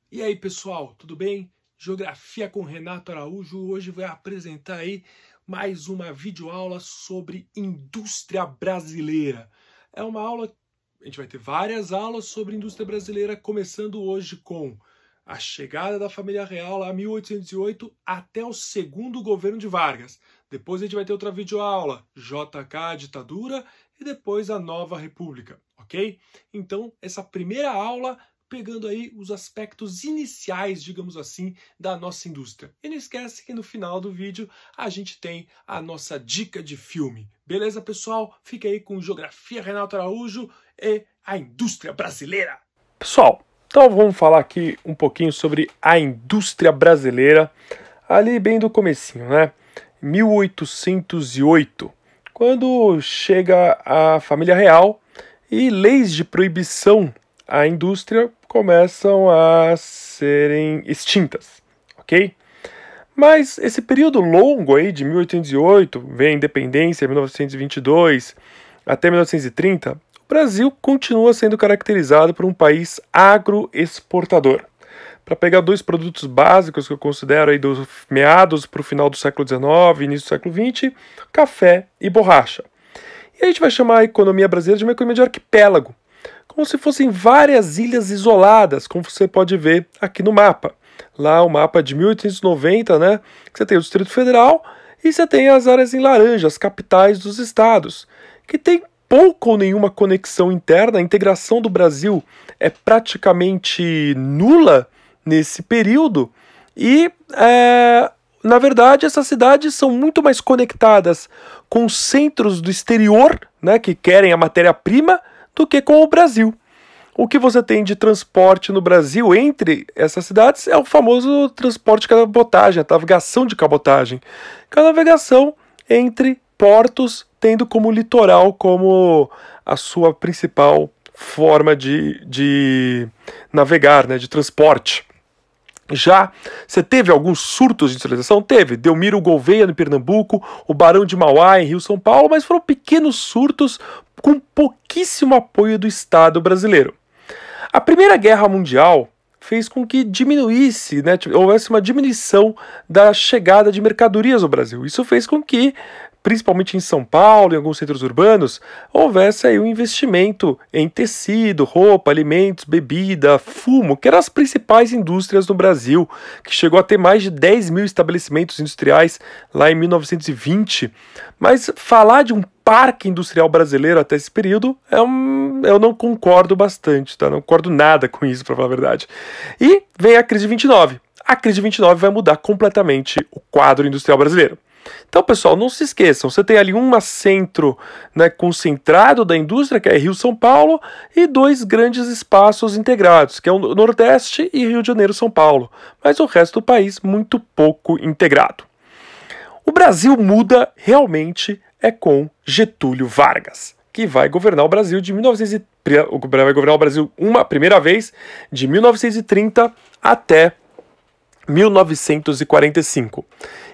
E aí, pessoal, tudo bem? Geografia com Renato Araújo. Hoje vai apresentar aí mais uma videoaula sobre indústria brasileira. É uma aula, a gente vai ter várias aulas sobre indústria brasileira, começando hoje com a chegada da família real lá em 1808 até o segundo governo de Vargas. Depois a gente vai ter outra videoaula, JK, ditadura, e depois a nova república, ok? Então, essa primeira aula pegando aí os aspectos iniciais, digamos assim, da nossa indústria. E não esquece que no final do vídeo a gente tem a nossa dica de filme. Beleza, pessoal? Fica aí com Geografia Renato Araújo e a indústria brasileira. Pessoal, então vamos falar aqui um pouquinho sobre a indústria brasileira, ali bem do comecinho, né? 1808, quando chega a família real e leis de proibição à indústria começam a serem extintas, ok? Mas esse período longo aí de 1808, vem a independência em 1922 até 1930, o Brasil continua sendo caracterizado por um país agroexportador. Para pegar dois produtos básicos que eu considero aí dos meados para o final do século XIX, início do século XX, café e borracha. E a gente vai chamar a economia brasileira de uma economia de arquipélago, como se fossem várias ilhas isoladas, como você pode ver aqui no mapa. Lá o mapa de 1890, né, que você tem o Distrito Federal e você tem as áreas em laranja, as capitais dos estados, que tem pouca ou nenhuma conexão interna. A integração do Brasil é praticamente nula nesse período e, na verdade, essas cidades são muito mais conectadas com centros do exterior, né, que querem a matéria-prima, do que com o Brasil. O que você tem de transporte no Brasil entre essas cidades é o famoso transporte de cabotagem, a navegação de cabotagem, que é a navegação entre portos, tendo como litoral como a sua principal forma de navegar, né, de transporte. Já você teve alguns surtos de industrialização? Teve. Delmiro Gouveia no Pernambuco, o Barão de Mauá em Rio São Paulo, mas foram pequenos surtos com pouquíssimo apoio do Estado brasileiro. A Primeira Guerra Mundial fez com que diminuísse, né, houvesse uma diminuição da chegada de mercadorias ao Brasil. Isso fez com que, principalmente em São Paulo e em alguns centros urbanos, houvesse aí um investimento em tecido, roupa, alimentos, bebida, fumo, que eram as principais indústrias no Brasil, que chegou a ter mais de 10 mil estabelecimentos industriais lá em 1920. Mas falar de um parque industrial brasileiro até esse período, eu não concordo bastante, tá? Não concordo nada com isso, para falar a verdade. E vem a crise de 29. A crise de 29 vai mudar completamente o quadro industrial brasileiro. Então, pessoal, não se esqueçam, você tem ali um centro, né, concentrado da indústria, que é Rio-São Paulo, e dois grandes espaços integrados, que é o Nordeste e Rio de Janeiro-São Paulo, mas o resto do país muito pouco integrado. O Brasil muda realmente com Getúlio Vargas, que vai governar o Brasil vai governar o Brasil uma primeira vez de 1930 até 1945.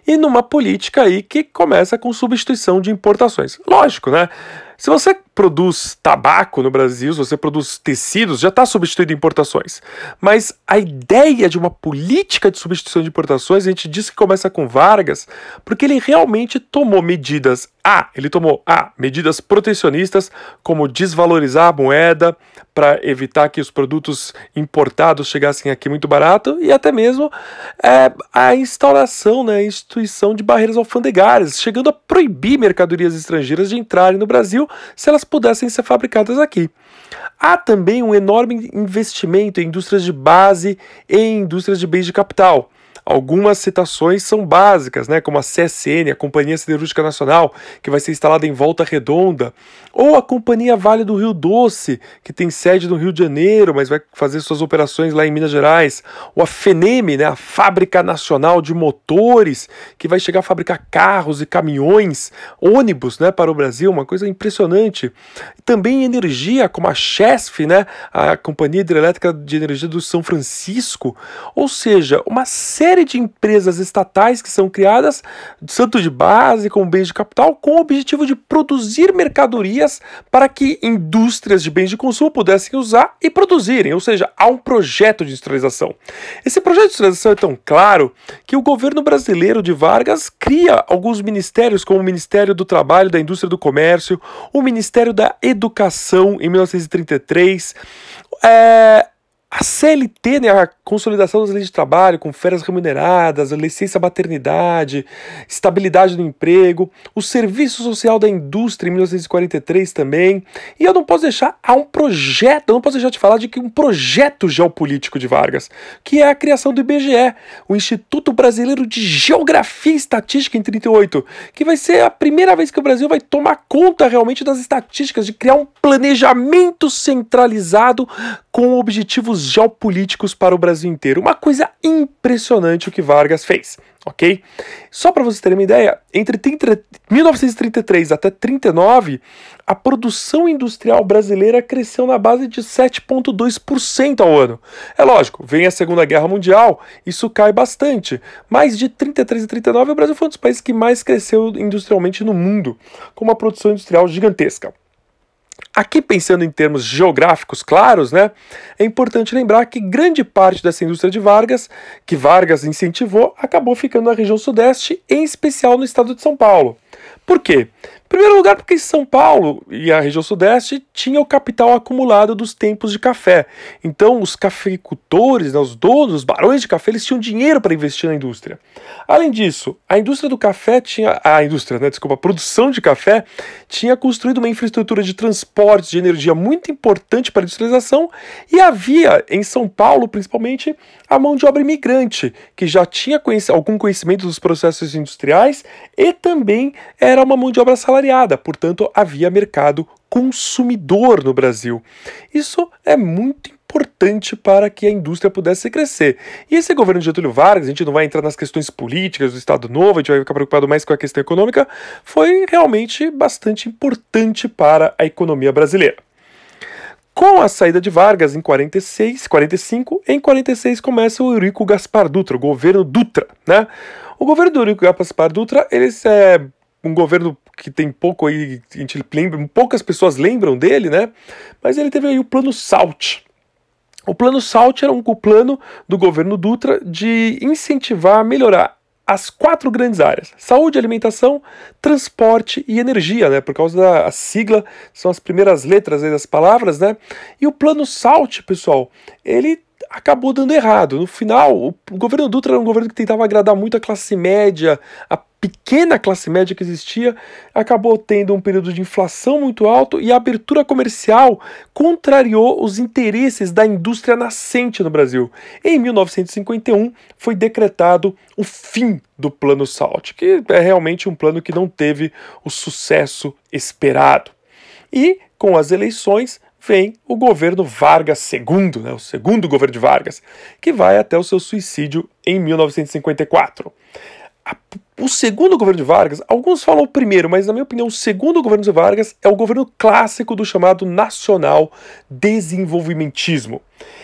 E numa política aí que começa com substituição de importações. Lógico, né? Se você produz tabaco no Brasil, se você produz tecidos, já está substituindo importações. Mas a ideia de uma política de substituição de importações, a gente diz que começa com Vargas, porque ele realmente tomou medidas. Ele tomou medidas protecionistas, como desvalorizar a moeda para evitar que os produtos importados chegassem aqui muito barato, e até mesmo a instauração, né, a instituição de barreiras alfandegárias, chegando a proibir mercadorias estrangeiras de entrarem no Brasil se elas pudessem ser fabricadas aqui. Há também um enorme investimento em indústrias de base e em indústrias de bens de capital. Algumas citações são básicas, né, como a CSN, a Companhia Siderúrgica Nacional, que vai ser instalada em Volta Redonda, ou a Companhia Vale do Rio Doce, que tem sede no Rio de Janeiro, mas vai fazer suas operações lá em Minas Gerais, ou a FENEM, né, a Fábrica Nacional de Motores, que vai chegar a fabricar carros e caminhões, ônibus, né, para o Brasil, uma coisa impressionante. Também energia, como a CHESF, né, a Companhia Hidrelétrica de Energia do São Francisco, ou seja, uma série série de empresas estatais que são criadas, tanto de base como bens de capital, com o objetivo de produzir mercadorias para que indústrias de bens de consumo pudessem usar e produzirem, ou seja, há um projeto de industrialização. Esse projeto de industrialização é tão claro que o governo brasileiro de Vargas cria alguns ministérios, como o Ministério do Trabalho, da Indústria e do Comércio, o Ministério da Educação em 1933, a CLT, né, a Consolidação das Leis de Trabalho, com férias remuneradas, a licença maternidade, estabilidade do emprego, o Serviço Social da Indústria em 1943 também. E eu não posso deixar, há um projeto, eu não posso deixar de falar de que um projeto geopolítico de Vargas, que é a criação do IBGE, o Instituto Brasileiro de Geografia e Estatística em 38, que vai ser a primeira vez que o Brasil vai tomar conta realmente das estatísticas, de criar um planejamento centralizado com objetivos geopolíticos para o Brasil inteiro. Uma coisa impressionante o que Vargas fez, ok? Só para vocês terem uma ideia, entre 1933 até 1939, a produção industrial brasileira cresceu na base de 7,2% ao ano. É lógico, vem a Segunda Guerra Mundial, isso cai bastante, mas de 33 a 39 o Brasil foi um dos países que mais cresceu industrialmente no mundo, com uma produção industrial gigantesca. Aqui, pensando em termos geográficos claros, né, é importante lembrar que grande parte dessa indústria de Vargas, que Vargas incentivou, acabou ficando na região sudeste, em especial no estado de São Paulo. Por quê? Em primeiro lugar, porque São Paulo e a região sudeste tinha o capital acumulado dos tempos de café. Então, os cafeicultores, né, os donos, os barões de café, eles tinham dinheiro para investir na indústria. Além disso, a indústria do café a produção de café tinha construído uma infraestrutura de transporte de energia muito importante para a industrialização e havia, em São Paulo, principalmente, a mão de obra imigrante, que já tinha algum conhecimento dos processos industriais e também era uma mão de obra assalariada, portanto, havia mercado consumidor no Brasil. Isso é muito importante para que a indústria pudesse crescer. E esse governo de Getúlio Vargas, a gente não vai entrar nas questões políticas do Estado Novo, a gente vai ficar preocupado mais com a questão econômica, foi realmente bastante importante para a economia brasileira. Com a saída de Vargas em 45, em 46 começa o Eurico Gaspar Dutra, o governo Dutra, né? O governo do Eurico Gaspar Dutra, ele é um governo que tem pouco aí, a gente lembra, poucas pessoas lembram dele, né? Mas ele teve aí o Plano SALT. O Plano SALT era um plano do governo Dutra de incentivar, melhorar as 4 grandes áreas: saúde, alimentação, transporte e energia, né? Por causa da sigla, são as primeiras letras aí das palavras, né? E o Plano SALT, pessoal, ele acabou dando errado. No final, o governo Dutra era um governo que tentava agradar muito a classe média, a pequena classe média que existia, acabou tendo um período de inflação muito alto e a abertura comercial contrariou os interesses da indústria nascente no Brasil. Em 1951 foi decretado o fim do Plano SALT, que é realmente um plano que não teve o sucesso esperado. E com as eleições vem o governo Vargas II, né, o segundo governo de Vargas, que vai até o seu suicídio em 1954. O segundo governo de Vargas, alguns falam o primeiro, mas na minha opinião o segundo governo de Vargas é o governo clássico do chamado nacional desenvolvimentismo,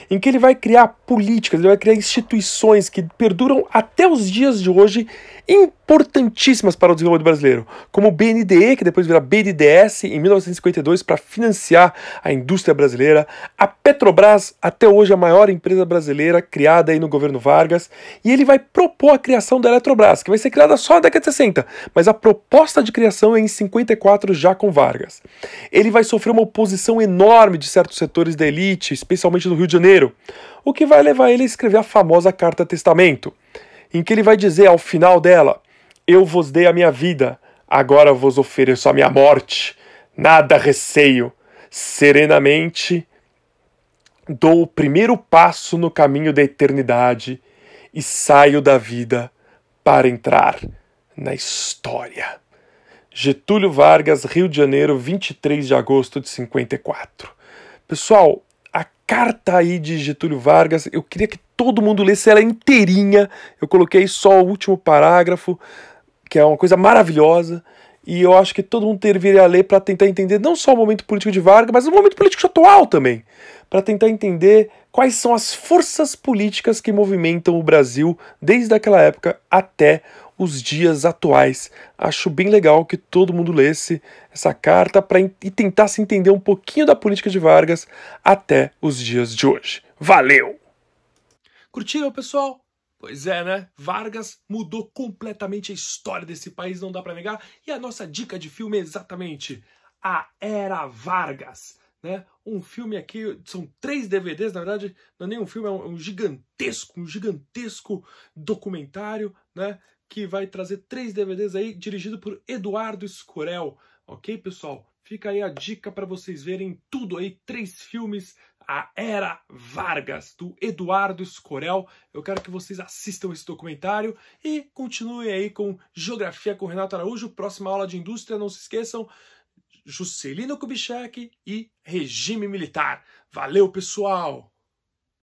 em que ele vai criar políticas, ele vai criar instituições que perduram até os dias de hoje, importantíssimas para o desenvolvimento brasileiro, como o BNDE, que depois vira BNDES em 1952 para financiar a indústria brasileira, a Petrobras, até hoje a maior empresa brasileira criada aí no governo Vargas, e ele vai propor a criação da Eletrobras, que vai ser criada só na década de 60, mas a proposta de criação é em 54 já com Vargas. Ele vai sofrer uma oposição enorme de certos setores da elite, especialmente no Rio de Janeiro, o que vai levar ele a escrever a famosa Carta Testamento, em que ele vai dizer ao final dela: eu vos dei a minha vida, agora vos ofereço a minha morte, nada receio, serenamente dou o primeiro passo no caminho da eternidade e saio da vida para entrar na história. Getúlio Vargas, Rio de Janeiro, 23 de agosto de 54. Pessoal, a carta aí de Getúlio Vargas, eu queria que todo mundo lesse ela inteirinha. Eu coloquei só o último parágrafo, que é uma coisa maravilhosa, e eu acho que todo mundo deveria ler para tentar entender não só o momento político de Vargas, mas o momento político atual também. para tentar entender quais são as forças políticas que movimentam o Brasil desde aquela época até os dias atuais. Acho bem legal que todo mundo lesse essa carta e tentasse entender um pouquinho da política de Vargas até os dias de hoje. Valeu! Curtiram, pessoal? Pois é, né? Vargas mudou completamente a história desse país, não dá pra negar. E a nossa dica de filme é exatamente A Era Vargas, né? Um filme aqui, são 3 DVDs, na verdade, não é nem um filme, é um gigantesco documentário, né? Que vai trazer 3 DVDs aí, dirigido por Eduardo Escorel, ok, pessoal? Fica aí a dica para vocês verem tudo aí, 3 filmes, A Era Vargas, do Eduardo Escorel. Eu quero que vocês assistam esse documentário e continuem aí com Geografia com Renato Araújo. Próxima aula de indústria, não se esqueçam, Juscelino Kubitschek e regime militar. Valeu, pessoal!